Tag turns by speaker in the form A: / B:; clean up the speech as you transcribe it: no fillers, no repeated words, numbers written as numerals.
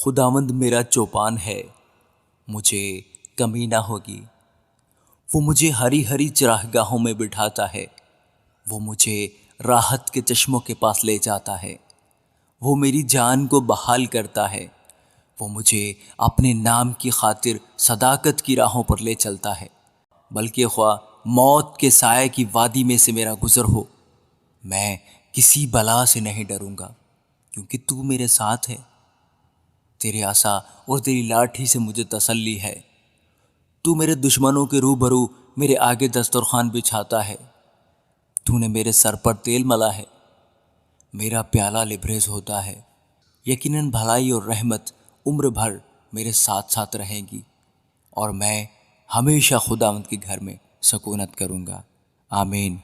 A: خداوند میرا چوپان ہے، مجھے کمی نہ ہوگی۔ وہ مجھے ہری ہری چراگاہوں میں بٹھاتا ہے، وہ مجھے راحت کے چشموں کے پاس لے جاتا ہے، وہ میری جان کو بحال کرتا ہے، وہ مجھے اپنے نام کی خاطر صداقت کی راہوں پر لے چلتا ہے۔ بلکہ خواہ موت کے سائے کی وادی میں سے میرا گزر ہو، میں کسی بلا سے نہیں ڈروں گا، کیونکہ تو میرے ساتھ ہے۔ تیرے عصا اور تیری لاٹھی سے مجھے تسلی ہے۔ تو میرے دشمنوں کے روبرو میرے آگے دسترخوان بچھاتا ہے۔ تو نے میرے سر پر تیل ملا ہے، میرا پیالہ لبریز ہوتا ہے۔ یقیناً بھلائی اور رحمت عمر بھر میرے ساتھ ساتھ رہیں گی، اور میں ہمیشہ خداوند کے گھر میں سکونت کروں گا۔ آمین۔